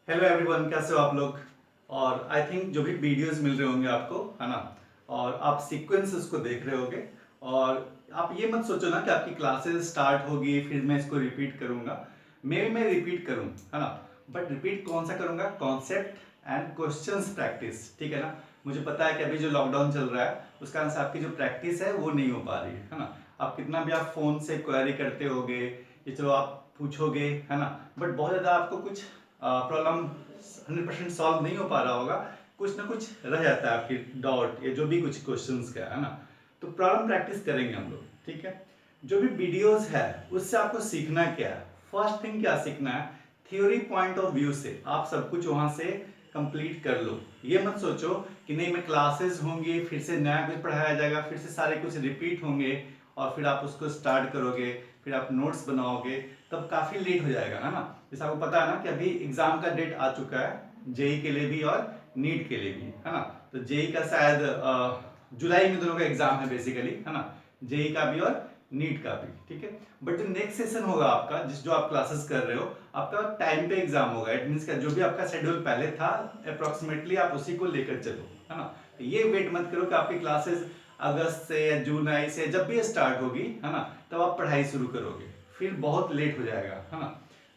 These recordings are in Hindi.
हेलो एवरीवन, कैसे हो आप लोग। और आई थिंक जो भी वीडियोस मिल रहे होंगे आपको, है ना, और आप सीक्वेंस उसको देख रहे होगे। और आप ये मत सोचो ना कि आपकी क्लासेस स्टार्ट होगी फिर मैं इसको रिपीट करूंगा। मैं रिपीट करूँ, है ना, बट रिपीट कौन सा करूंगा, कॉन्सेप्ट एंड क्वेश्चंस प्रैक्टिस, ठीक है ना। मुझे पता है कि अभी जो लॉकडाउन चल रहा है उस कारण से आपकी जो प्रैक्टिस है वो नहीं हो पा रही है ना। आप कितना भी आप फोन से क्वेरी करते होगे, ये चलो आप पूछोगे, है ना, बट बहुत ज़्यादा आपको कुछ प्रॉब्लम 100% सॉल्व नहीं हो पा रहा होगा। कुछ ना कुछ रह जाता है आपकी डाउट या जो भी कुछ क्वेश्चंस का, है ना। तो प्रॉब्लम प्रैक्टिस करेंगे हम लोग, ठीक है। जो भी वीडियोस है उससे आपको सीखना क्या है, फर्स्ट थिंग क्या सीखना है, थ्योरी पॉइंट ऑफ व्यू से आप सब कुछ वहां से कंप्लीट कर लो। ये मत सोचो कि नहीं मैं क्लासेस होंगी फिर से नया कुछ पढ़ाया जाएगा फिर से सारे कुछ रिपीट होंगे और फिर आप उसको स्टार्ट करोगे फिर आप नोट्स बनाओगे, तब काफ़ी लेट हो जाएगा, है ना। जैसे आपको पता है ना कि अभी एग्जाम का डेट आ चुका है, जेई के लिए भी और नीट के लिए भी, है ना। तो जेई का शायद जुलाई में दोनों का एग्जाम है बेसिकली, है ना, जेई का भी और नीट का भी, ठीक है। बट जो नेक्स्ट सेशन होगा आपका, जो आप क्लासेस कर रहे हो, आपका टाइम पे एग्जाम होगा। इट मीन्स जो भी आपका शेड्यूल पहले था अप्रोक्सीमेटली आप उसी को लेकर चलो, है ना। तो ये वेट मत करो कि आपकी क्लासेस अगस्त से या जुलाई से जब भी स्टार्ट होगी, है ना, तब आप पढ़ाई शुरू करोगे, फिर बहुत लेट हो जाएगा, है ना।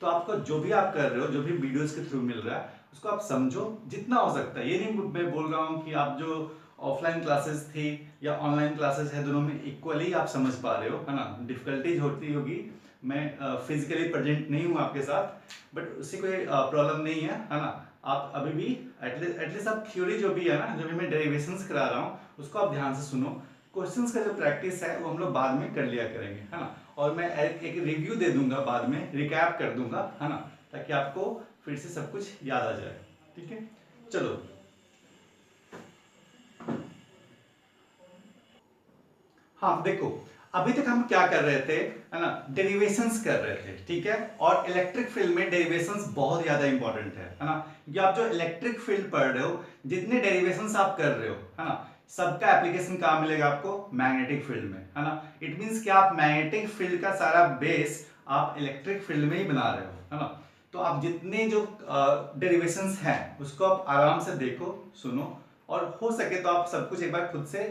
तो आपको जो भी आप कर रहे हो, जो भी वीडियोस के थ्रू मिल रहा है उसको आप समझो जितना हो सकता है। ये नहीं मैं बोल रहा हूँ कि आप जो ऑफलाइन क्लासेस थी या ऑनलाइन क्लासेस है दोनों में इक्वली आप समझ पा रहे हो, है ना। डिफिकल्टीज होती होगी, मैं फिजिकली प्रेजेंट नहीं हूँ आपके साथ, बट उससे कोई प्रॉब्लम नहीं है ना। आप अभी भी एटलीस्ट आप थ्योरी जो भी है ना, जो भी मैं डेरिवेशंस करा रहा हूँ उसको आप ध्यान से सुनो। क्वेश्चंस का जो प्रैक्टिस है वो हम लोग बाद में कर लिया करेंगे, है ना। और मैं एक रिव्यू दे दूंगा बाद में, रिकैप कर दूंगा, है ना, ताकि आपको फिर से सब कुछ याद आ जाए, ठीक है। चलो, हाँ देखो, अभी तक हम क्या कर रहे थे, है ना, डेरिवेशंस कर रहे थे, ठीक है। और इलेक्ट्रिक फील्ड में डेरिवेशंस बहुत ज्यादा इंपॉर्टेंट है ना। क्योंकि आप जो इलेक्ट्रिक फील्ड पढ़ रहे हो, जितने डेरिवेशंस आप कर रहे हो, है ना, सबका एप्लीकेशन कहाँ मिलेगा आपको, मैग्नेटिक फील्ड में, है ना। इट मीन्स कि आप मैग्नेटिक फील्ड का सारा बेस आप इलेक्ट्रिक फील्ड में ही बना रहे हो, है ना। तो आप जितने जो डेरिवेशंस हैं उसको आप आराम से देखो, सुनो, और हो सके तो आप सब कुछ एक बार खुद से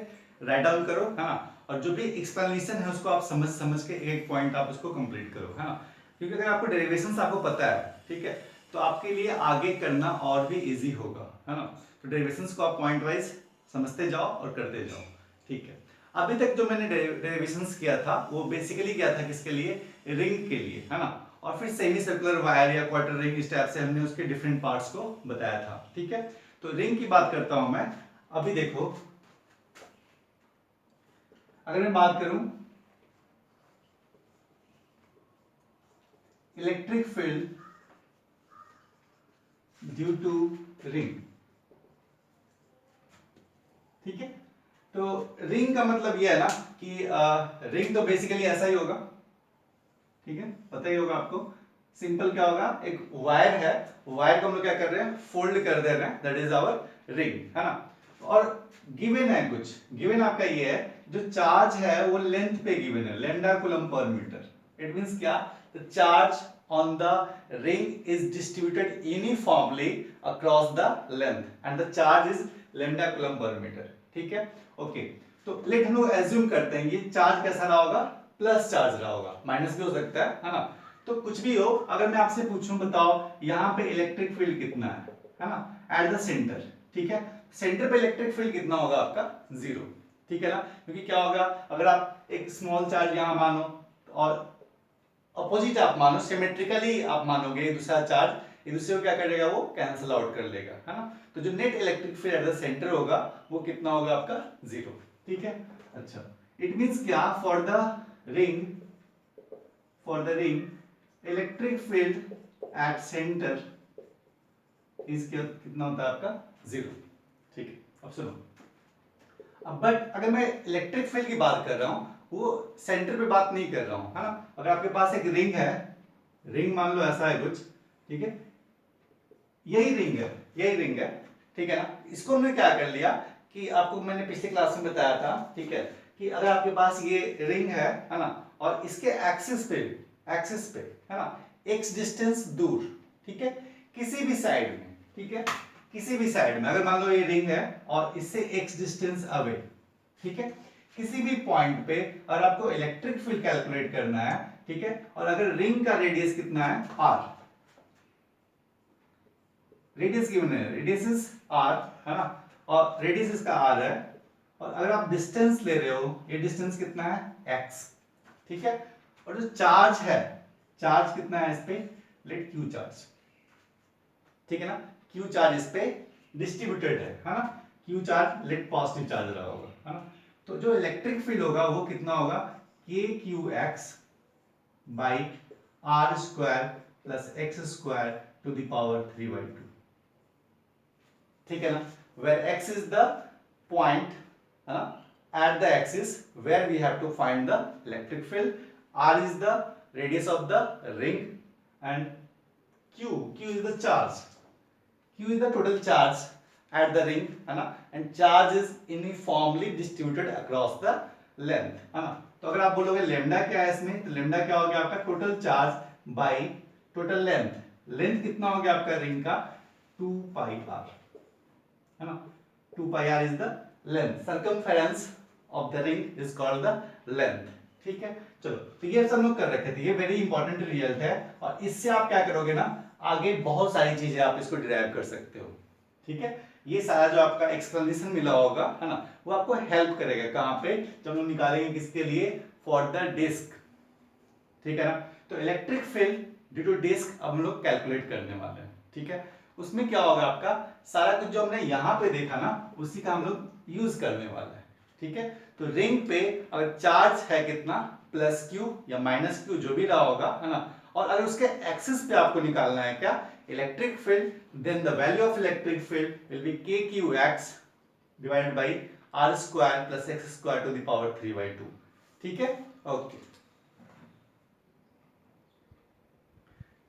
राइट डाउन करो, है ना। और जो भी एक्सप्लेनेशन है उसको आप समझ समझ के एक पॉइंट आप उसको कंप्लीट करो, है ना। क्योंकि अगर आपको डेरिवेशंस आपको पता है, ठीक है, तो आपके लिए आगे करना और भी इजी होगा, है ना। तो डेरिवेशंस को आप पॉइंट वाइज समझते जाओ और करते जाओ, ठीक है। अभी तक जो मैंने डेरिवेशंस किया था वो बेसिकली क्या था, किसके लिए, रिंग के लिए, है ना। और फिर सेमी सर्कुलर वायर या क्वार्टर रिंग इस टाइप से हमने उसके डिफरेंट पार्ट्स को बताया था, ठीक है। तो रिंग की बात करता हूं मैं। अभी देखो, अगर मैं बात करूं electric field due to ring, ठीक है। तो रिंग का मतलब यह है ना कि रिंग तो बेसिकली ऐसा ही होगा, ठीक है, पता ही होगा आपको। सिंपल क्या होगा, एक वायर है, वायर को हम लोग क्या कर रहे हैं, फोल्ड कर दे रहे हैं, दैट इज आवर रिंग, है ना। और गिवन है कुछ, गिवन आपका ये है, जो चार्ज है वो लेंथ पे गिवन है, lambda coulomb per metre. It means क्या, the charge on the ring is distributed uniformly across the length and the charge is lambda coulomb per meter, ठीक है। ओके, तो लेट हम लोग एज्यूम करते हैं ये चार्ज कैसा रहा होगा, प्लस चार्ज रहा होगा, माइनस भी हो सकता है ना। तो कुछ भी हो, अगर मैं आपसे पूछूं बताओ यहाँ पे इलेक्ट्रिक फील्ड कितना है ना, एट द सेंटर, ठीक है। सेंटर पे इलेक्ट्रिक फील्ड कितना होगा आपका, जीरो, ठीक है ना। क्योंकि क्या होगा, अगर आप एक स्मॉल चार्ज यहाँ मानो और अपोजिट आप मानो, सिमेट्रिकली आप मानोगे दूसरा चार्ज एक दूसरे को क्या करेगा, वो कैंसिल आउट कर लेगा, है ना। तो जो net electric field at the centre होगा वो कितना होगा आपका, जीरो, ठीक है। अच्छा, इट मींस क्या, ring for the ring electric field at centre is कितना होता है आपका, जीरो, ठीक है। अब सुनो, अब बट अगर मैं इलेक्ट्रिक फील्ड की बात कर रहा हूं, वो सेंटर पे बात नहीं कर रहा हूं, है ना। अगर आपके पास एक रिंग है, रिंग मान लो ऐसा है कुछ, ठीक है, यही रिंग है, यही रिंग है, ठीक है ना। इसको हमने क्या कर लिया कि आपको मैंने पिछले क्लास में बताया था, ठीक है, कि अगर आपके पास ये रिंग है ना, और इसके एक्सिस पे, है ना, एक्स डिस्टेंस दूर, ठीक है, किसी भी साइड में, ठीक है, किसी भी साइड में, अगर मान लो ये रिंग है और इससे x डिस्टेंस अवे, ठीक है, किसी भी पॉइंट पे और आपको इलेक्ट्रिक फील्ड कैलकुलेट करना है, ठीक है, और अगर रिंग का रेडियस कितना है r, रेडियस गिवन है, रेडियस इज r, है ना, और रेडियस इसका r है, और अगर आप डिस्टेंस ले रहे हो, ये डिस्टेंस कितना है x, ठीक है, और जो चार्ज है, चार्ज कितना है इस पे, लेट q चार्ज, ठीक है ना, q चार्ज इस पे डिस्ट्रीब्यूटेड है ना, q charge let positive charge रहा होगा, है ना, तो जो इलेक्ट्रिक फील्ड होगा वो कितना होगा, k q x by r square plus x square to the power 3/2, ठीक है ना, where x is the point, है ना, at the axis where we have to find the electric field, r is the radius of the ring, and q is the charge, q is the total charge at the ring, है ना, and charge is uniformly distributed across the length, है ना, तो अगर आप बोलोगे लेमडा क्या है इसमें, तो लेमडा क्या हो गया आपका total charge by total length, length कितना हो गया आपका रिंग का 2 पाई r, है ना, 2 pi r is the length, circumference of the ring is called the length, ठीक है, चलो, तो ये सब लोग कर रखे थे, ये वेरी इंपॉर्टेंट रिजल्ट है, और इससे आप क्या करोगे ना, आगे बहुत सारी चीजें आप इसको डिराइव कर सकते हो, ठीक है, ये सारा जो आपका एक्सप्लेनेशन मिला होगा, है ना, वो आपको हेल्प करेगा कहाँ पे, जब हम निकालेंगे किसके लिए, फॉर द डिस्क, ठीक है ना, तो electric field due to disc अब हम लोग कैलकुलेट करने वाले हैं, ठीक है, उसमें क्या होगा आपका सारा कुछ जो हमने यहाँ पे देखा ना उसी का हम लोग यूज करने वाले हैं, ठीक है, तो रिंग पे अगर चार्ज है कितना प्लस क्यू या माइनस क्यू जो भी रहा होगा, है ना, और अगर उसके एक्सिस पे आपको निकालना है क्या electric field, then the value of electric field will be k q x divided by r square plus x square to the power 3/2, ठीक है, ओके,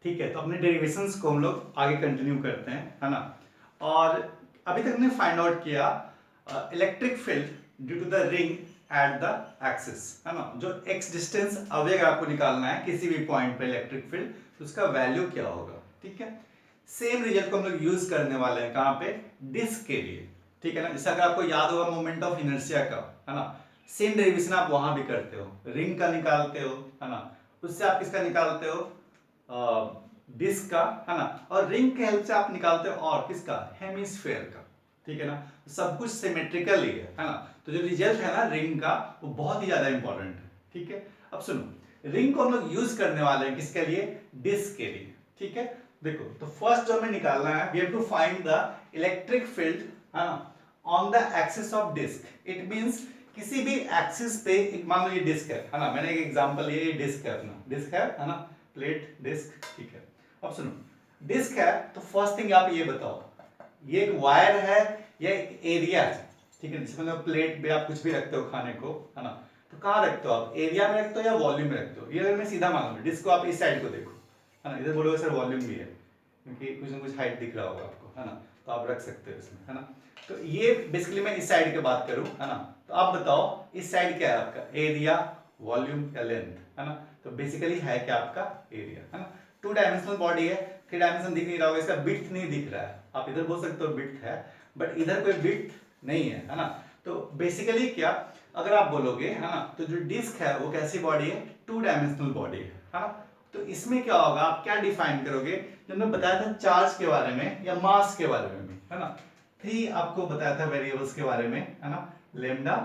ठीक है, तो अपने डेरिवेशंस को हम लोग आगे कंटिन्यू करते हैं, है ना, और अभी तक हमने फाइंड आउट किया electric field due to the ring at the axis, है ना, जो x डिस्टेंस अवे आपको निकालना है किसी भी पॉइंट पे इलेक्ट्रिक फील्ड, तो उसका वैल्यू क्या होगा, ठीक है, सेम रिजल्ट को हम लोग यूज करने वाले हैं कहाँ पे, डिस्क के लिए, ठीक है ना, जैसे अगर आपको याद होगा मोमेंट ऑफ इनर्शिया का, है ना, सेम डेरिवेशन आप वहां भी करते हो, रिंग का निकालते हो, है ना, उससे आप किसका निकालते हो, डिस्क का, है ना, और रिंग के हेल्प से आप निकालते हो और किसका, हेमिस्फेयर का, ठीक है ना, सब कुछ सिमेट्रिकल ही है ना, तो जो रिजल्ट है ना रिंग का वो बहुत ही ज्यादा इंपॉर्टेंट है, ठीक है, अब सुनो रिंग को हम लोग यूज करने वाले हैं किसके लिए, डिस्क के लिए, ठीक है, देखो तो फर्स्ट जो हमें निकालना है we have to find the electric field, है ना, on the axis of disc, it means किसी भी एक्सिस पे, एक मान लो ये डिस्क है ना, मैंने एक एग्जांपल लिया, ये डिस्क है अपना, डिस्क है ना, प्लेट डिस्क, ठीक है, अब सुनो डिस्क है तो फर्स्ट थिंग आप ये बताओ ये एक वायर है या एक एरिया है, ठीक है, जिसमें मतलब प्लेट पे आप कुछ भी रखते हो खाने को, है ना, तो कहाँ रखते हो आप, एरिया में रखते हो या वॉल्यूम में रखते हो, ये अगर मैं सीधा मान लूँ डिस्क को आप इस साइड को देखो, है ना, इधर बोलोगे सर वॉल्यूम भी है क्योंकि कुछ ना कुछ हाइट दिख रहा होगा आपको, है ना, तो आप रख सकते हो इसमें, है ना, तो ये बेसिकली मैं इस साइड की बात करूं, है ना, तो आप बताओ इस साइड क्या है आपका, एरिया, वॉल्यूम या लेंथ, है ना, तो बेसिकली है क्या आपका एरिया, है ना, 2 डायमेंशनल बॉडी है, 3 डायमेंशन दिख नहीं रहा होगा, इसका विड्थ नहीं दिख रहा है, आप इधर बोल सकते हो विड्थ है बट इधर कोई विड्थ नहीं है ना, तो बेसिकली क्या अगर आप बोलोगे, है ना, तो जो डिस्क है वो कैसी बॉडी है, 2 डायमेंशनल बॉडी है ना, तो इसमें क्या होगा आप क्या डिफाइन करोगे, जब मैं बताया था चार्ज के बारे में या मास के बारे में, है ना, 3 आपको बताया था वेरिएबल्स के बारे में, है ना, लेमडा,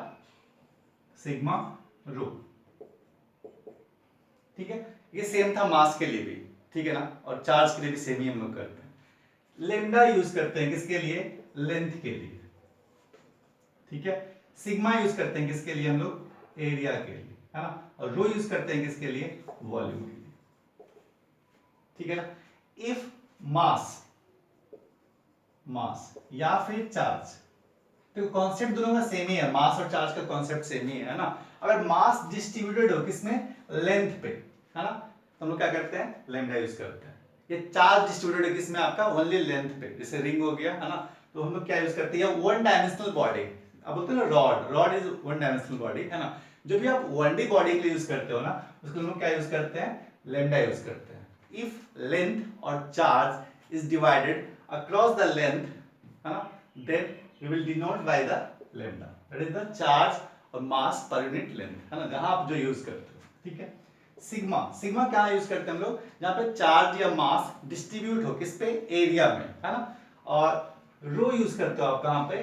सिग्मा, रो, ठीक है, ये सेम था मास के लिए भी, ठीक है ना, और चार्ज के लिए भी सेम ही हम लोग करते हैं, लेमडा यूज करते हैं किसके लिए, लेंथ के लिए, ठीक है, सिग्मा यूज करते हैं किसके लिए हम लोग, एरिया के लिए, है ना, और रो यूज करते हैं किसके लिए, वॉल्यूम के लिए, ठीक है ना, इफ मास या फिर चार्ज, तो कॉन्सेप्ट दोनों का सेम ही है, मास और चार्ज का कॉन्सेप्ट सेम ही है ना, अगर मास डिस्ट्रीब्यूटेड हो किसमें, लेंथ पे, है ना, तो हम लोग क्या करते हैं, लेमडा यूज करते हैं, ये चार्ज डिस्ट्रीब्यूटेड है किसमें आपका, ओनली लेंथ पे, जैसे रिंग हो गया, है ना, तो हम लोग क्या यूज करते हैं, 1 डायमेंशनल बॉडी, अब बोलते हैं ना रॉड इज 1 डायमेंशनल बॉडी, है ना, जो भी आप 1D बॉडी के लिए यूज करते हो ना उसको हम लोग क्या यूज करते हैं, लेमडा यूज करते हैं, इफ लेंथ और charge is divided across the length, है ना, then we will denote by the lambda, that is the charge और mass per unit length, है ना, जहां आप जो यूज करते हो, ठीक है। सिग्मा, सिग्मा क्या यूज करते हैं हम लोग, जहां पे चार्ज या मास डिस्ट्रीब्यूट हो किस पे, एरिया में, है ना। और रो यूज करते हो आप कहां पे,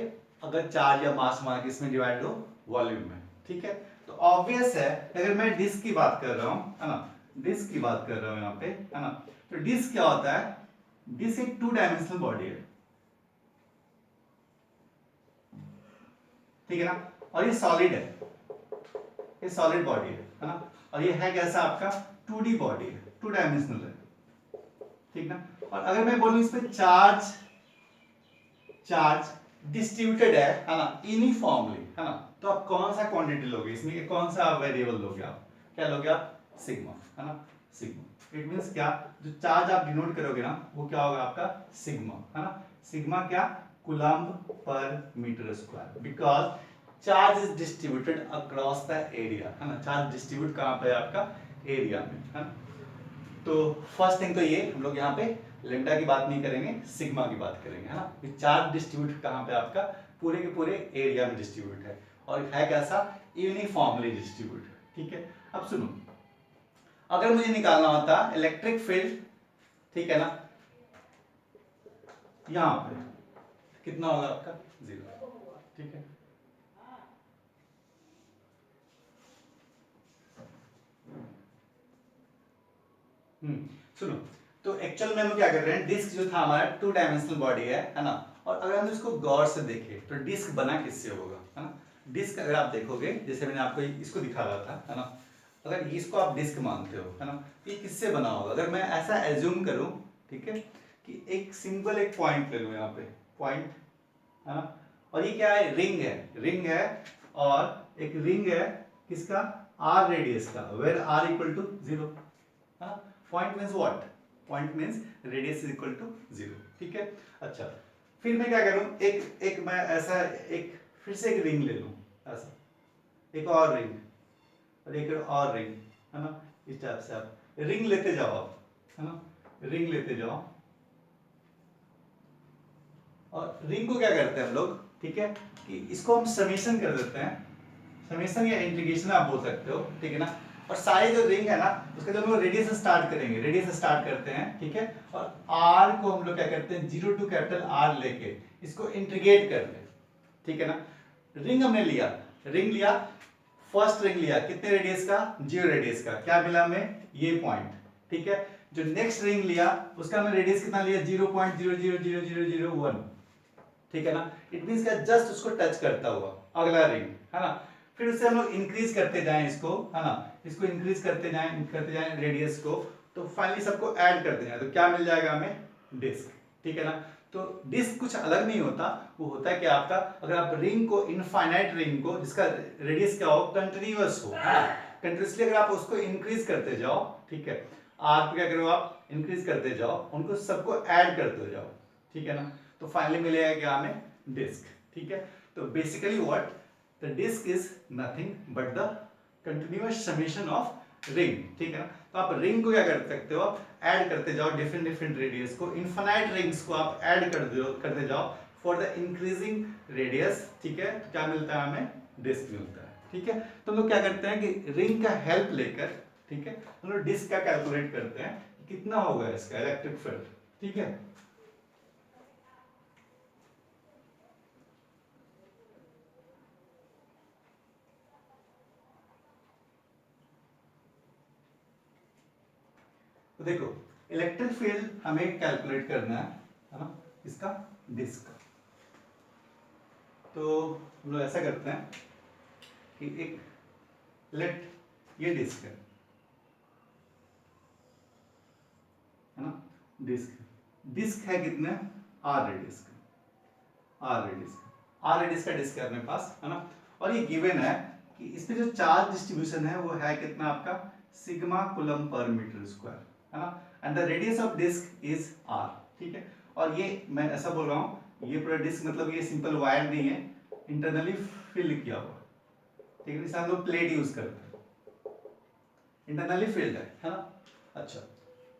अगर चार्ज या मास हमारा किस में डिवाइड हो, वॉल्यूम में, ठीक है। तो ऑब्वियस है अगर मैं डिस्क की बात कर रहा हूं, है ना, डिस्क की बात कर रहा हूं यहाँ पे, है ना, तो डिस्क क्या होता है, डिस्क एक 2 डायमेंशनल बॉडी है, ठीक है ना, और ये सॉलिड है, ये सॉलिड बॉडी है ना, और ये है कैसा आपका 2D बॉडी है, 2 डायमेंशनल है, ठीक ना। और अगर मैं बोलूं इस पे चार्ज, चार्ज डिस्ट्रीब्यूटेड है ना, यूनिफॉर्मली, है ना, तो आप कौन सा क्वांटिटी लोगे इसमें, कौन सा वेरिएबल लोगे आप, क्या लोगे आप, सिग्मा, है ना, सिग्मा। इट मींस क्या, जो चार्ज आप डिनोट करोगे ना वो क्या होगा आपका सिग्मा, है ना, सिग्मा क्या, coulomb per metre square, because charge is distributed across the area, है ना, चार्ज डिस्ट्रीब्यूट कहां पे है आपका, एरिया में, है ना। तो फर्स्ट थिंग तो ये हम लोग यहाँ पे लेम्डा की बात नहीं करेंगे, सिग्मा की बात करेंगे, है ना। चार्ज डिस्ट्रीब्यूट कहाँ पे आपका, पूरे के पूरे एरिया में डिस्ट्रीब्यूट है, और है कैसा, यूनिफॉर्मली डिस्ट्रीब्यूट, ठीक है। अब सुनो, अगर मुझे निकालना होता इलेक्ट्रिक फील्ड, ठीक है ना, यहाँ पे कितना होगा आपका, 0, ठीक है। सुनो, तो एक्चुअल में हम क्या कर रहे हैं, डिस्क जो था हमारा 2 डायमेंशनल बॉडी है ना, और अगर हम इसको गौर से देखें तो डिस्क बना किससे होगा, है ना। डिस्क अगर आप देखोगे, जैसे मैंने आपको इसको दिखा रहा था, है ना, अगर इसको आप डिस्क मानते हो, है ना, ये किससे बना होगा, अगर मैं ऐसा एज्यूम करूं, ठीक है, कि एक सिंपल एक पॉइंट ले लूं यहाँ पे, पॉइंट, है ना, और ये क्या है, रिंग है, रिंग है, और एक रिंग है किसका, आर रेडियस का, वेर आर इक्वल टू 0, है ना। Point means what, point means radius is equal to 0, ठीक है। अच्छा, फिर मैं क्या करूं, एक एक मैं ऐसा एक फिर से एक रिंग ले लूं, ऐसा एक और रिंग और एक और रिंग, है ना, इस टाइप से आप रिंग लेते जाओ आप, है ना, रिंग लेते जाओ, और रिंग को क्या करते हैं हम लोग, ठीक है, कि इसको हम समेशन कर देते हैं, समेशन या इंटीग्रेशन आप बोल सकते हो, ठीक है ना। और सारे जो रिंग है ना उसके जब हम लोग रेडियस से स्टार्ट करेंगे, रेडियस से स्टार्ट करते हैं, ठीक है, और आर को हम लोग क्या करते हैं, 0 टू कैपिटल आर लेके इसको इंटीग्रेट करते हैं, ठीक है ना। रिंग हमने लिया, रिंग लिया, फर्स्ट रिंग लिया कितने रेडियस का, 0 रेडियस का, क्या मिला हमें, ये पॉइंट, ठीक है। जो नेक्स्ट रिंग लिया उसका हमने रेडियस कितना लिया, 0.0000001, ठीक है ना। इट मींस क्या, जस्ट उसको टच करता हुआ अगला रिंग, है ना। फिर उससे हम लोग इंक्रीज करते जाएं इसको, है ना, इसको इंक्रीज करते जाएं रेडियस को, तो फाइनली सबको ऐड करते जाएं, तो क्या मिल जाएगा हमें, डिस्क, ठीक है ना। तो डिस्क कुछ अलग नहीं होता, वो होता है कि आपका, अगर आप रिंग को, इनफाइनाइट रिंग को जिसका रेडियस क्या हो, कंटिन्यूअस हो, है ना, कंटिन्यूअसली अगर आप उसको इंक्रीज करते जाओ, ठीक है, आर को क्या करो आप, इंक्रीज करते जाओ, उनको सबको ऐड करते जाओ, ठीक है ना, तो फाइनली मिलेगा क्या हमें, डिस्क, ठीक है। तो basically what, the disc is nothing but the continuous summation of ring, ठीक है ना। तो आप रिंग को क्या कर सकते हो, आप ऐड करते जाओ डिफरेंट डिफरेंट रेडियस को, इनफाइनाइट रिंग्स को आप ऐड करते जाओ फॉर द इंक्रीजिंग रेडियस, ठीक है, तो क्या मिलता है हमें, डिस्क मिलता है, ठीक है। तो हम लोग क्या करते हैं कि रिंग का हेल्प लेकर, ठीक है, हम लोग डिस्क का कैलकुलेट करते हैं कितना होगा इसका इलेक्ट्रिक फील्ड, ठीक है। तो देखो, इलेक्ट्रिक फील्ड हमें कैलकुलेट करना है ना, इसका डिस्क का। तो हम लोग ऐसा करते हैं कि एक लेट, ये डिस्क है ना, डिस्क है कितने, आर रेडियस का, आर रेडियस का, आर रेडियस का डिस्क है अपने पास, है ना। और ये गिवन है कि इस पे जो चार्ज डिस्ट्रीब्यूशन है वो है कितना आपका, sigma coulomb per metre square, है ना, and the radius of disc is R, ठीक है। और ये मैं ऐसा बोल रहा हूँ, ये पूरा डिस्क मतलब ये सिंपल वायर नहीं है, इंटरनली फिल किया हुआ, ठीक है, इसे हम लोग प्लेट यूज करते हैं, इंटरनली फिल्ड है ना। अच्छा,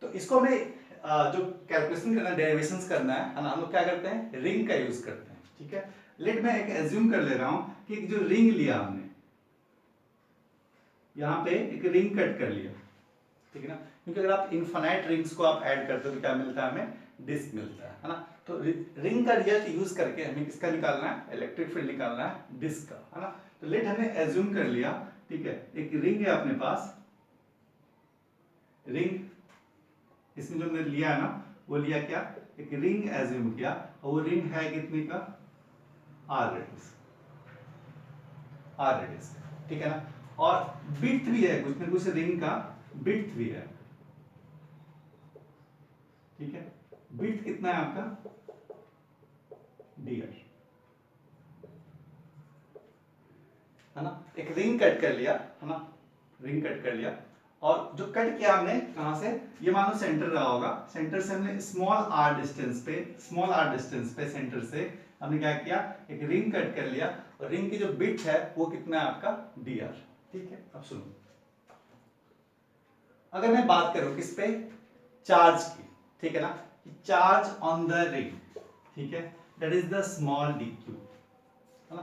तो इसको हमें जो कैलकुलेशन करना है, डेरिवेशंस करना है ना, हम लोग क्या करते हैं, रिंग का यूज करते हैं। ठीक है, लेट मैं एक एज्यूम कर ले रहा हूं कि जो रिंग लिया हमने, यहाँ पे एक रिंग कट कर लिया, ठीक है ना, क्योंकि अगर आप इनफाइनाइट रिंग्स को आप ऐड करते हो तो क्या मिलता है, हमें डिस्क मिलता है ना। तो रिंग का रिजल्ट यूज करके हमें किसका निकालना है, इलेक्ट्रिक फील्ड निकालना है डिस्क का, है ना। तो लेट हमने एज्यूम कर लिया, ठीक है, एक रिंग है अपने पास, रिंग, इसमें जो हमने लिया है ना, वो लिया क्या, एक रिंग एज्यूम किया, और वो रिंग है कितने का, आर रेडियस, आर रेडियस, ठीक है ना। और विड्थ भी है कुछ ना कुछ, रिंग का विड्थ भी है, ठीक है, विड्थ कितना है आपका, dr, है ना। एक रिंग कट कर लिया, है ना, रिंग कट कर लिया, और जो कट किया हमने कहां से, ये मान लो सेंटर रहा होगा, सेंटर से हमने स्मॉल आर डिस्टेंस पे, स्मॉल आर डिस्टेंस पे सेंटर से हमने क्या किया, एक रिंग कट कर लिया, और रिंग की जो विड्थ है वो कितना है आपका, dr, ठीक है। अब सुनो, अगर मैं बात करूं किस पे, चार्ज की, ठीक है ना, चार्ज ऑन द रिंग, ठीक है, that is the small dq, है ना।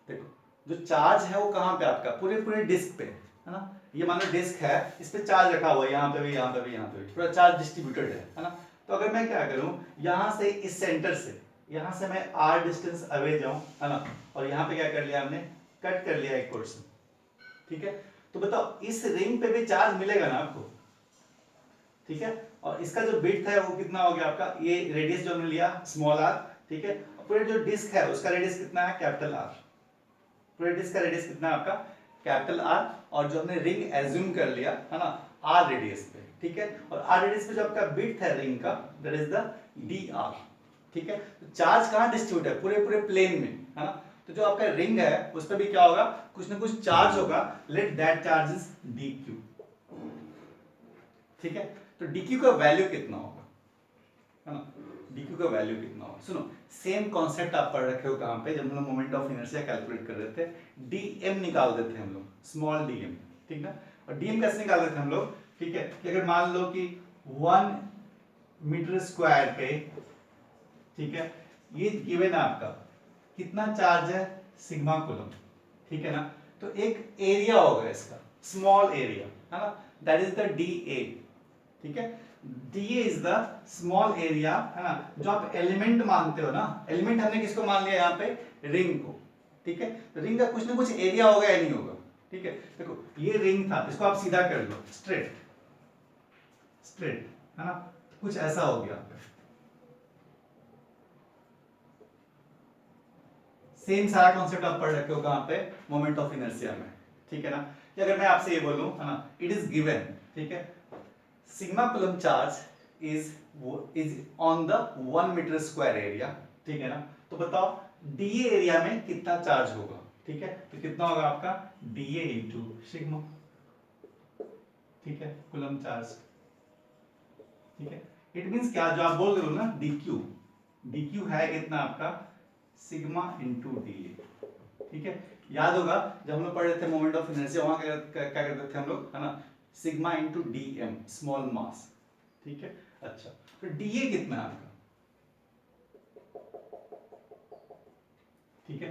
देखो जो चार्ज है वो कहां पे आपका, पूरे पूरे डिस्क पे, है ना। ये मान लो डिस्क है, इस पे चार्ज रखा हुआ है, यहाँ पे भी, यहाँ पे भी, यहाँ पे भी, पूरा चार्ज डिस्ट्रीब्यूटेड है ना। तो अगर मैं क्या करूं, यहां से इस सेंटर से, यहां से मैं r डिस्टेंस अवे जाऊं, है ना, और यहाँ पे क्या कर लिया हमने, कट कर लिया एक पोर्शन, ठीक है। तो बताओ इस रिंग पे भी चार्ज मिलेगा ना आपको, ठीक है। और इसका जो विड्थ है वो कितना हो गया आपका, ये रेडियस जो हमने लिया स्मॉल r, ठीक है, पूरे जो डिस्क है उसका रेडियस कितना है, कैपिटल R, पूरे डिस्क का रेडियस कितना है आपका, कैपिटल R, और जो हमने रिंग एज्यूम कर लिया, है ना, R रेडियस पे, ठीक है, और R रेडियस पे जो आपका विड्थ है रिंग का, दैट इज द dr, ठीक है। तो चार्ज कहां डिस्ट्रीब्यूट है, पूरे पूरे प्लेन में, है ना। तो जो आपका रिंग है उस पर भी क्या होगा, कुछ ना कुछ चार्ज होगा, let that charge is dq, ठीक है। तो dq का वैल्यू कितना होगा, है ना, dq का वैल्यू कितना होगा, सुनो, सेम कॉन्सेप्ट आप पढ़ रखे हो कहां पे, जब हम लोग मोमेंट ऑफ इनर्शिया कैलकुलेट कर रहे थे, dm निकाल देते हम लोग, स्मॉल dm, ठीक ना। और dm कैसे निकाल देते हम लोग, ठीक है, कि अगर मान लो कि 1 मीटर स्क्वायर पे, ठीक है, ये गिवन है आपका, कितना चार्ज है, सिग्मा कूलम, ठीक है ना। तो एक एरिया होगा इसका, स्मॉल एरिया, है ना, दैट इज द dA, ठीक है। dA is the small area, है ना, जो आप एलिमेंट मानते हो ना, एलिमेंट हमने किसको मान लिया यहाँ पे, रिंग को, ठीक है। तो रिंग का कुछ ना कुछ एरिया होगा या नहीं होगा, ठीक है। देखो ये रिंग था, इसको आप सीधा कर लो, स्ट्रेट, स्ट्रेट, है ना, कुछ ऐसा हो गया, सेम सारा कॉन्सेप्ट आप पढ़ रखे हो कहां पे, मोमेंट ऑफ इनर्शिया में, ठीक है ना। कि अगर मैं आपसे ये बोलूं, है ना, इट इज गिवन, ठीक है, sigma coulomb charge is on the 1 metre square area, ठीक है ना। तो बताओ dA एरिया में कितना चार्ज होगा, ठीक है। तो कितना होगा आपका dA इंटू सिग्मा, ठीक है, कूलम चार्ज, ठीक है। इट मींस क्या, जो आप बोल रहे हो ना dq है कितना आपका, सिग्मा इंटू dA, ठीक है। याद होगा जब हम लोग पढ़ रहे थे मोमेंट ऑफ इनर्शिया, वहां क्या करते थे हम लोग, है ना, sigma into dm, small mass, ठीक है। अच्छा, तो dA कितना है आपका, ठीक है।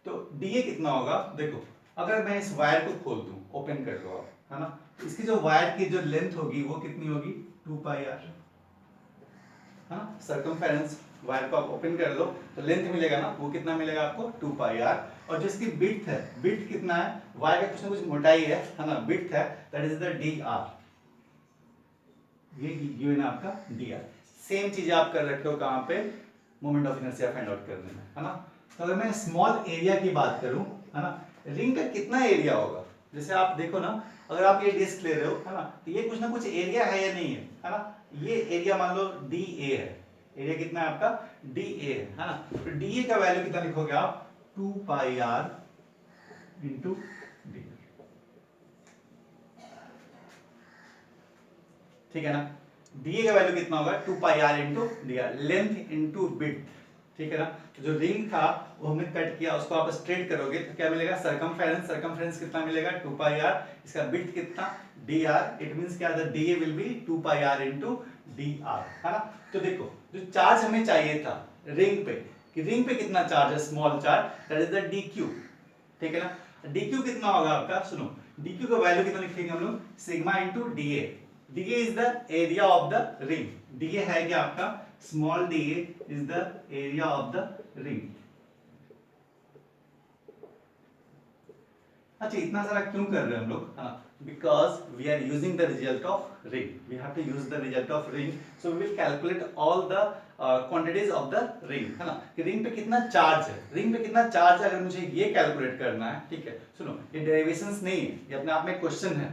तो dA कितना होगा, देखो अगर मैं इस वायर को खोल दूं, ओपन कर लो आप, है ना, तो इसकी जो वायर की जो लेंथ होगी वो कितनी होगी, 2πr, है ना, सर्कमफेरेंस, वायर को आप ओपन कर लो तो लेंथ मिलेगा ना, वो कितना मिलेगा आपको, 2πr, और जो इसकी विड्थ है, विड्थ कितना है, वायर का कुछ ना कुछ मोटाई है ना, विड्थ है, दैट इज द dr, ये गिवन है आपका dr। सेम चीज आप कर रखे हो कहां पे, moment of inertia find out करने में, है ना। तो अगर मैं स्मॉल एरिया की बात करूं, है ना, रिंग का कितना एरिया होगा, जैसे आप देखो ना, अगर आप ये डिस्क ले रहे हो, है ना, तो ये कुछ ना कुछ एरिया है या नहीं है ना। ये एरिया मान लो dA है, एरिया कितना है आपका, dA है ना। तो dA का वैल्यू कितना लिखोगे आप, 2πr इंटू d, ठीक है ना। dA का वैल्यू कितना होगा, 2πr into dr, length into width, ठीक है ना। तो जो रिंग था वो हमने कट किया, उसको आप स्ट्रेट करोगे तो क्या मिलेगा, सरकमफेरेंस, सरकमफेरेंस कितना मिलेगा, 2πr, इसका विड्थ कितना, dr, इट मींस क्या, the dA will be 2πr into D R, है ना। तो देखो जो चार्ज हमें चाहिए था रिंग पे, कि रिंग पे कितना चार्ज है, small charge, that is the D Q, ठीक है ना। डी क्यू कितना होगा आपका, सुनो, डी क्यू का वैल्यू कितना लिखेंगे हम लोग, sigma into D A. D A is the area of the ring, D A है क्या आपका, small D A is the area of the ring. अच्छा इतना सारा क्यों कर रहे हैं हम लोग, हाँ, because we are using the result of ring, we have to use the result of ring, so we will calculate all the quantities of the ring, है ना, कि रिंग पे कितना चार्ज है, रिंग पे कितना चार्ज है, अगर मुझे ये कैलकुलेट करना है, ठीक है। सुनो ये डेरिवेशंस नहीं है, ये अपने आप में क्वेश्चन है,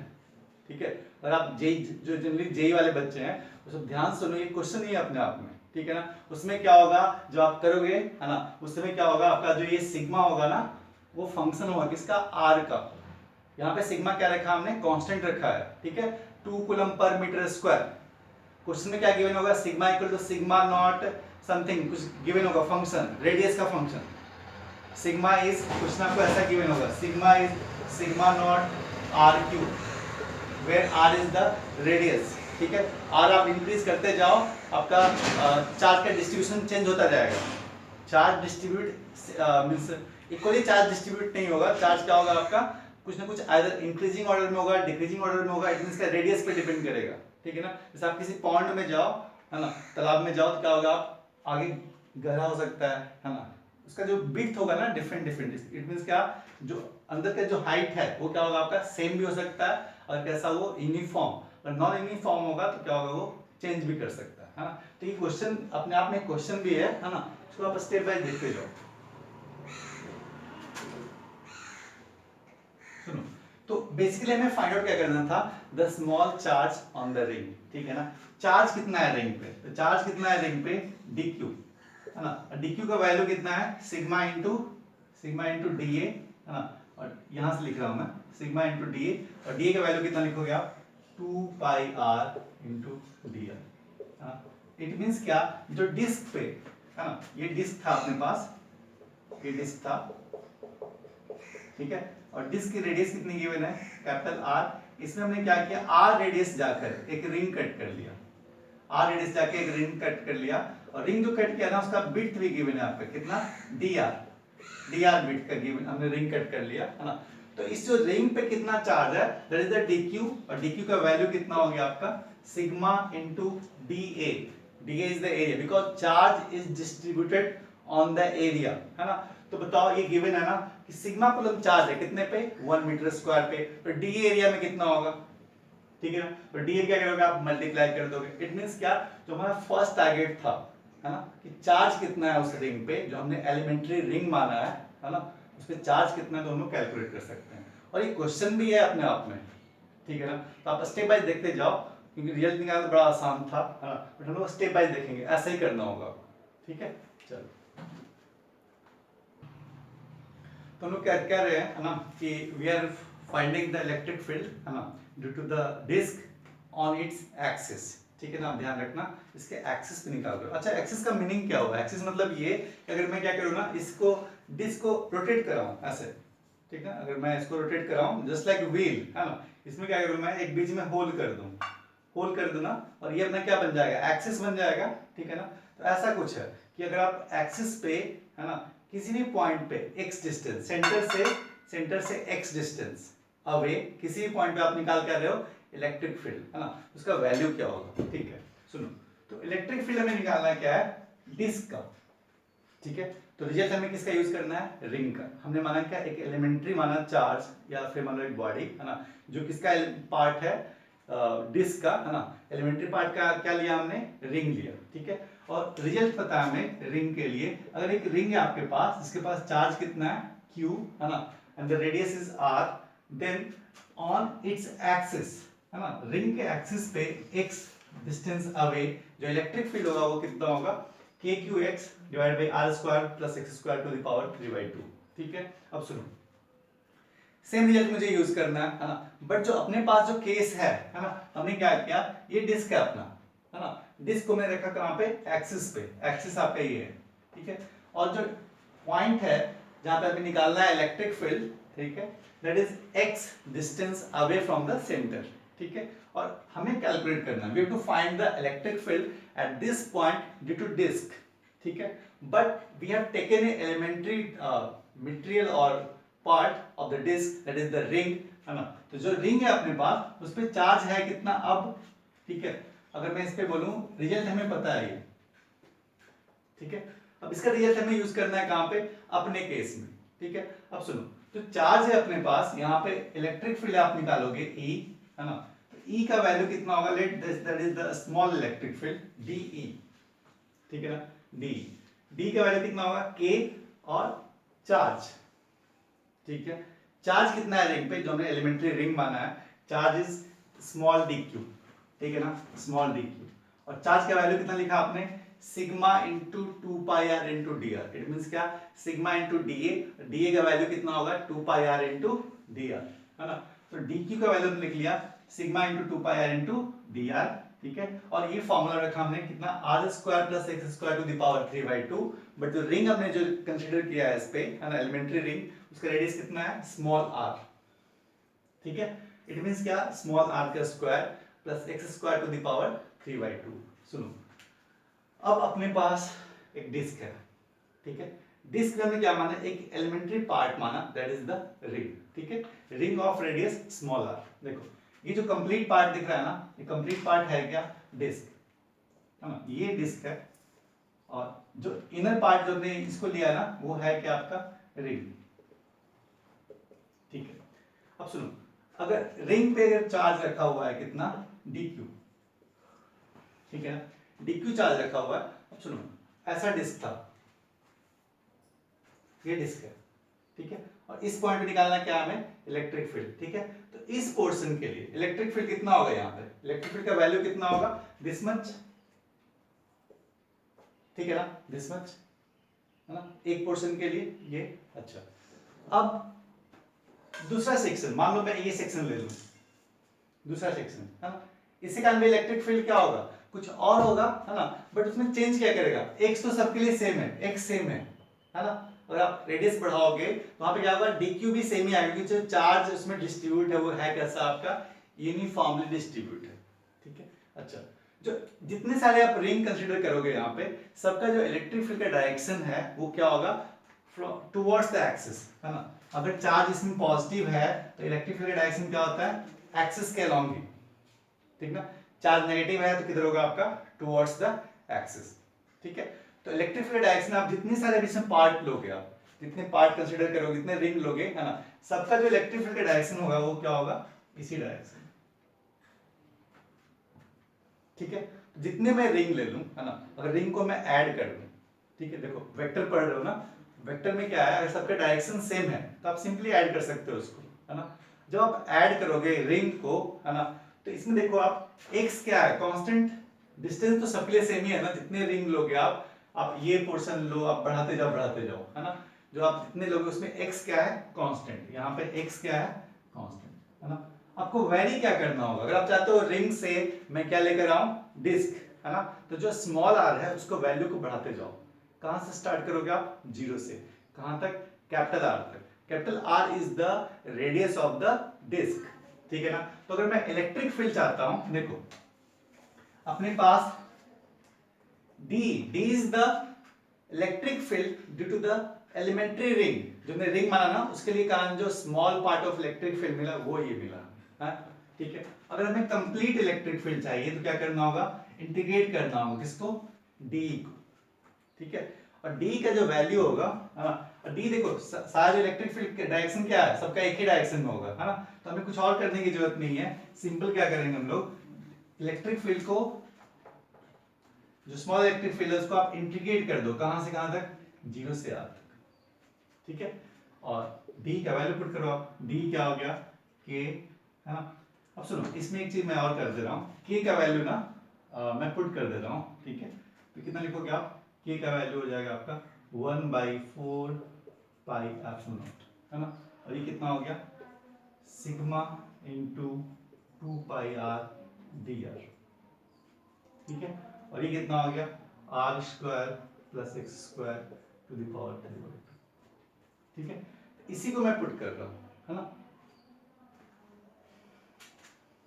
ठीक है। और आप जेई, जो जनरली जेई वाले बच्चे हैं वो सब ध्यान सुनो, ये क्वेश्चन नहीं है अपने आप में, ठीक है ना। उसमें क्या होगा जो आप करोगे, है ना, उस समय क्या होगा आपका, जो ये सिग्मा होगा ना, वो फंक्शन होगा किसका, आर का। यहाँ पे सिग्मा क्या रखा हमने, कांस्टेंट रखा है, ठीक है, 2 coulomb per metre square. Question में क्या गिवन होगा, sigma equal to sigma naught something, कुछ गिवन होगा फंक्शन, रेडियस का फंक्शन। सिग्मा इज, क्वेश्चन आपको ऐसा गिवन होगा, sigma is sigma naught R Q, where R is the radius, ठीक है। आर आप इंक्रीज करते जाओ, आपका चार्ज का डिस्ट्रीब्यूशन चेंज होता जाएगा। Charge distribute means equally charge distribute नहीं होगा, चार्ज क्या होगा आपका, कुछ ना कुछ आइदर इंक्रीजिंग ऑर्डर में होगा, डिक्रीजिंग ऑर्डर में होगा, इट मींस का रेडियस पे डिपेंड करेगा, ठीक है ना। जैसे आप किसी पॉन्ड में जाओ, है ना, तालाब में जाओ, तो क्या होगा, आप आगे गहरा हो सकता है ना, उसका जो विड्थ होगा ना डिफरेंट डिफरेंट, इट मींस क्या, जो अंदर का जो हाइट है वो क्या होगा आपका, सेम भी हो सकता है, और कैसा वो यूनिफॉर्म, और नॉन यूनिफॉर्म होगा तो क्या होगा, वो चेंज भी कर सकता है ना। तो ये क्वेश्चन अपने आप में क्वेश्चन भी है ना, इसको आप स्टेप बाय देखते जाओ। सुनो, तो बेसिकली हमें फाइंड आउट क्या करना था, the small charge on the ring, ठीक है ना। चार्ज कितना है रिंग पे, तो चार्ज कितना है रिंग पे, डी क्यू, है ना। डी क्यू का वैल्यू कितना है, सिग्मा इंटू डी ए, है ना, और यहां से लिख रहा हूं मैं सिग्मा इंटू डी ए, और डी ए का वैल्यू कितना लिखोगे आप, 2 pi r into D r. It means क्या, जो डिस्क पे, है ना, ये डिस्क था अपने पास, ये डिस्क था, ठीक है, और डिस्क की रेडियस कितनी गिवन है, कैपिटल आर। इसमें हमने क्या किया, आर रेडियस जाकर एक रिंग कट कर लिया, आर रेडियस जाके एक रिंग कट कर लिया, और रिंग जो कट किया ना उसका विड्थ भी गिवन है आपका, कितना, डी आर विड्थ का गिवन, हमने रिंग कट कर लिया, है ना। तो इस जो रिंग पे कितना चार्ज है, that is the D Q, और डी क्यू का वैल्यू कितना हो गया आपका, sigma into D A. D A is the area, because charge is distributed on the area, है ना। तो बताओ ये गिवन है ना कि सिग्मा कूलम चार्ज है कितने पे, 1 मीटर स्क्वायर पे, तो डी एरिया में कितना होगा, ठीक है ना। तो डी क्या करोगे आप, मल्टीप्लाई कर दोगे। इट मींस क्या, जो हमारा फर्स्ट टारगेट था, है ना, कि चार्ज कितना है उस रिंग पे, जो हमने एलिमेंट्री रिंग माना है ना, उस पे चार्ज कितना है तो हम लोग कैलकुलेट कर सकते हैं, और ये क्वेश्चन भी है अपने आप में, ठीक है ना। तो आप स्टेप बाय देखते जाओ, क्योंकि रिजल्ट निकालना तो बड़ा आसान था, है ना, बट हम लोग स्टेप बाय देखेंगे, ऐसा ही करना होगा, ठीक है। चलो, तो हम लोग क्या कह रहे हैं, है ना, कि we are finding the electric field, है ना, due to the disc on its axis, ठीक है ना, ध्यान रखना इसके एक्सिस पे निकाल रहे हो। अच्छा एक्सिस का मीनिंग क्या होगा, एक्सिस मतलब ये कि अगर मैं क्या करूँ ना, इसको डिस्क को रोटेट कराऊं ऐसे, ठीक है, अगर मैं इसको रोटेट कराऊं जस्ट लाइक व्हील, है ना, इसमें क्या करूँ मैं, एक बीच में होल कर दूं, होल कर दूं ना, और ये अपना क्या बन जाएगा, एक्सिस बन जाएगा, ठीक है ना। तो ऐसा कुछ है कि अगर आप एक्सिस पे, है ना, किसी भी पॉइंट पे x डिस्टेंस, सेंटर से x डिस्टेंस अवे किसी भी पॉइंट पे आप निकाल कर रहे हो इलेक्ट्रिक फील्ड, है ना, उसका वैल्यू क्या होगा, ठीक है। सुनो, तो इलेक्ट्रिक फील्ड हमें निकालना क्या है, डिस्क का, ठीक है। तो रिजल्ट हमें किसका यूज करना है, रिंग का। हमने माना क्या, एक एलिमेंट्री माना चार्ज, या फिर माना एक बॉडी, है ना, जो किसका पार्ट है, डिस्क का, है ना। एलिमेंट्री पार्ट का क्या लिया हमने, रिंग लिया, ठीक है। और रिजल्ट पता है हमें रिंग के लिए, अगर एक रिंग है आपके पास जिसके पास चार्ज कितना है, Q, है ना, and the radius is R, then on its axis, है ना, रिंग के एक्सिस पे x डिस्टेंस अवे जो इलेक्ट्रिक फील्ड होगा वो कितना होगा, kqx divide by r square plus x square to the power 3/2, ठीक है। अब सुनो, सेम रिजल्ट मुझे यूज करना है ना, बट जो अपने पास जो केस है ना, हमने क्या किया, ये डिस्क है अपना, है ना, डिस्क को मैंने रखा कहां पे, एक्सिस पे, एक्सिस आपका ये है, ठीक है। और जो पॉइंट है जहां पे हमें निकालना है इलेक्ट्रिक फील्ड, ठीक है, that is x distance away from the centre, ठीक है, और हमें कैलकुलेट करना है, we have to find the electric field at this point due to disc, ठीक है, but we have taken a elementary material और part of the disc that is the ring, है ना। तो जो रिंग है अपने पास उस पर चार्ज है कितना अब, ठीक है, अगर मैं इस पे बोलूं रिजल्ट हमें पता है ये, ठीक है, अब इसका रिजल्ट हमें यूज करना है कहां पे, अपने केस में, ठीक है। अब सुनो, तो चार्ज है अपने पास, यहाँ पे इलेक्ट्रिक फील्ड आप निकालोगे E, है ना, E का वैल्यू कितना होगा, let that is the small electric field DE, ठीक है ना, D का वैल्यू कितना होगा K और चार्ज, ठीक है, चार्ज कितना है रिंग पे, जो हमने एलिमेंट्री रिंग माना है, चार्ज इज स्मॉल dq, ठीक है ना, स्मॉल dq, और चार्ज का वैल्यू कितना लिखा आपने, sigma into 2πr into D r, it means क्या, सिग्मा इंटू डी ए का वैल्यू कितना होगा 2πr इंटू डी आर, है ना, तो dq का वैल्यू लिख लिया sigma into 2πr into D R, ठीक है, और ये फॉर्मूला रखा हमने कितना R square plus X square to the power 3/2, but जो रिंग हमने जो कंसीडर किया है इस पे, है ना, एलिमेंट्री रिंग, उसका रेडियस कितना है स्मॉल r, ठीक है, इट मीन्स क्या, स्मॉल r का square plus X square to the power 3/2। सुनो, अब अपने पास एक डिस्क है, ठीक है, डिस्क में हमने क्या माना, एक एलिमेंट्री पार्ट माना दैट इज द रिंग, ठीक है, ring of radius small r। देखो ये जो कंप्लीट पार्ट दिख रहा है ना, ये कंप्लीट पार्ट है क्या, डिस्क, है ना, ये डिस्क है, और जो इनर पार्ट जो हमने इसको लिया ना वो है क्या आपका रिंग, ठीक है। अब सुनो, अगर रिंग पे अगर चार्ज रखा हुआ है कितना dq, ठीक है ना, dq चार्ज रखा हुआ है, अब सुनो ऐसा डिस्क था, ये डिस्क है, ठीक है, और इस पॉइंट पे निकालना क्या हमें, इलेक्ट्रिक फील्ड, ठीक है, तो इस पोर्शन के लिए इलेक्ट्रिक फील्ड कितना होगा, यहाँ पे इलेक्ट्रिक फील्ड का वैल्यू कितना होगा, दिस मच, ठीक है ना, दिस मच, है ना, एक पोर्शन के लिए ये, अच्छा, अब दूसरा सेक्शन, मान लो मैं ये सेक्शन ले लूं, दूसरा सेक्शन, है ना, इसी कारण में इलेक्ट्रिक फील्ड क्या होगा, कुछ और होगा, है ना, बट उसमें चेंज क्या करेगा, एक्स तो सबके लिए सेम है, एक्स सेम है ना, अगर आप रेडियस बढ़ाओगे तो वहां पे क्या होगा, dq भी सेम ही आएगा, क्योंकि जो चार्ज उसमें डिस्ट्रीब्यूट है वो है कैसा आपका, यूनिफॉर्मली डिस्ट्रीब्यूट है, ठीक है। अच्छा, जो जितने सारे आप रिंग कंसीडर करोगे यहाँ पे, सबका जो इलेक्ट्रिक फील्ड का डायरेक्शन है वो क्या होगा, टुवर्ड्स द एक्सिस, है ना, अगर चार्ज इसमें पॉजिटिव है तो इलेक्ट्रिक फील्ड का डायरेक्शन क्या होता है, एक्सिस के अलोंग ही, ठीक ना, चार्ज नेगेटिव है तो किधर होगा आपका, टुवर्ड्स द एक्सिस, ठीक है। तो इलेक्ट्रिक फील्ड डायरेक्शन आप जितने सारे इसमें पार्ट लोगे, आप जितने पार्ट कंसीडर करोगे, जितने रिंग लोगे, है ना, सबका जो इलेक्ट्रिक फील्ड का डायरेक्शन होगा वो क्या होगा, इसी डायरेक्शन, ठीक है। जितने मैं रिंग ले लूं, है ना, अगर रिंग को मैं ऐड कर दूं, ठीक है, देखो वेक्टर पढ़ रहे हो ना, वेक्टर में क्या है, अगर सबका डायरेक्शन सेम है तो आप सिंपली ऐड कर सकते हो उसको, है ना, जब आप ऐड करोगे रिंग को, है ना, तो इसमें देखो आप x क्या है, कांस्टेंट, डिस्टेंस तो सबके लिए सेम ही है ना, जितने रिंग लोगे आप ये पोर्शन लो, आप बढ़ाते जाओ, है ना, जो आप जितने लोगे उसमें x क्या है, कांस्टेंट, यहाँ पे x क्या है, कांस्टेंट, है ना। आपको वेरी क्या करना होगा, अगर आप चाहते हो रिंग से मैं क्या लेकर आऊं, डिस्क, है ना, तो जो स्मॉल r है उसको वैल्यू को बढ़ाते जाओ, कहां से स्टार्ट करोगे आप, 0 से कहां तक, कैपिटल R तक, capital R is the radius of the disc, ठीक है ना। तो अगर मैं इलेक्ट्रिक फील्ड चाहता हूं, देखो अपने पास D is the electric field due to the elementary ring, जो हमने रिंग माना ना उसके लिए कारण जो small part of electric field मिला वो ये मिला है, ठीक है। अगर हमें कंप्लीट इलेक्ट्रिक फील्ड चाहिए तो क्या करना होगा, इंटीग्रेट करना होगा किसको, D को, ठीक है, और D का जो वैल्यू होगा, है ना, और D देखो सारा इलेक्ट्रिक फील्ड का डायरेक्शन क्या है, सबका एक ही डायरेक्शन में होगा, है ना, तो हमें कुछ और करने की जरूरत नहीं है, सिंपल क्या करेंगे हम लोग, इलेक्ट्रिक फील्ड को, जो स्मॉल इलेक्ट्रिक फील्ड है उसको आप इंटीग्रेट कर दो, कहां से कहां तक, 0 से r तक, ठीक है, और D का वैल्यू पुट करो आप, D क्या हो गया K, है ना। अब सुनो इसमें एक चीज मैं और कर दे रहा हूँ, K का वैल्यू ना मैं पुट कर दे रहा हूँ, ठीक है, तो कितना लिखोगे आप, K का वैल्यू हो जाएगा आपका 1/4 पाई एप्सिलॉन नॉट, है ना, और ये कितना हो गया, सिग्मा इंटू 2πr dr, ठीक है, और ये कितना हो गया, r square plus X square to the power 3/2, ठीक है, इसी को मैं पुट कर रहा हूं, है ना।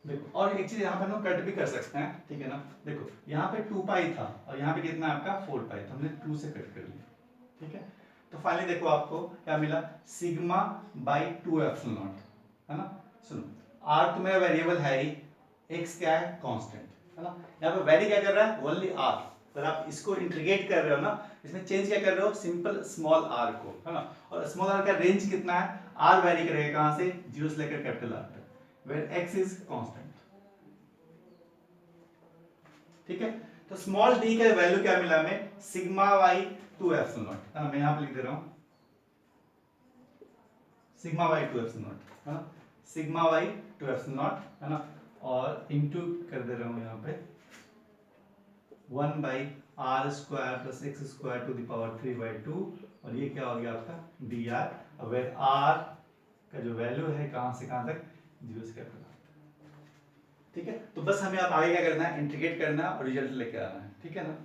देखो और एक चीज यहाँ पे हम लोग कट भी कर सकते हैं, ठीक है ना। देखो यहाँ पे 2 पाई था और यहाँ पे कितना है आपका 4 पाई, तो हमने 2 से कट कर लिया, ठीक है। तो फाइनली देखो आपको क्या मिला, सिग्मा बाई 2 एप्सिलॉन नॉट, है ना। सुनो, आर तो मेरा वेरिएबल है ही, एक्स क्या है कांस्टेंट, है ना। यहाँ पे वेरी क्या कर रहा है, ओनली आर, पर आप इसको इंटीग्रेट कर रहे हो ना, इसमें चेंज क्या कर रहे हो, सिंपल स्मॉल आर को, है ना। और स्मॉल आर का रेंज कितना है, आर वेरी करेगा कहां से, 0 से लेकर कैपिटल आर तक, वेयर एक्स इज कांस्टेंट, ठीक है। तो स्मॉल डी का वैल्यू क्या मिला हमें, सिग्मा वाई 2 एप्सिलॉन नॉट, है ना। मैं यहां पे लिख दे रहा हूं सिग्मा वाई 2 एप्सिलॉन नॉट, है ना, सिग्मा वाई 2 एप्सिलॉन नॉट, है ना। और इनटू कर दे रहा हूं यहां पे 1 by R square plus X square to the power 3/2, और ये क्या हो गया आपका डी आर, वेयर आर का जो वैल्यू है कहां से कहां तक, 0 से कैपिटल, ठीक है। तो बस हमें अब आगे क्या करना है, इंटीग्रेट करना है और रिजल्ट लेके आना है, ठीक है ना।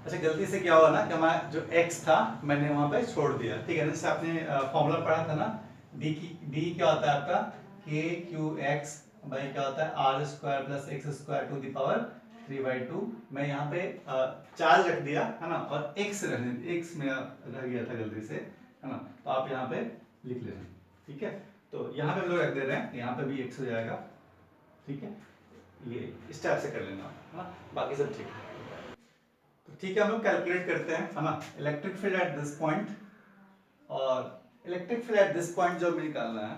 अच्छा गलती से क्या हुआ ना कि हमारा जो x था मैंने वहां पे छोड़ दिया, ठीक है। जैसे आपने फॉर्मूला पढ़ा था ना, डी क्या होता है आपका k q x बाई क्या होता है R square plus X square to the power 3/2। मैं यहाँ पे चार्ज रख दिया, है ना, और x x में रह गया था गलती से, है ना। तो आप यहाँ पे लिख लेना, ठीक है। तो यहाँ पे हम लोग रख दे रहे हैं, यहाँ पे भी x हो जाएगा, ठीक है। ये इस टाइप से कर लेना, है ना, बाकी सब ठीक है। तो ठीक है, हम लोग कैलकुलेट करते हैं, है ना, electric field at this point, और electric field at this point जो हमें निकालना है,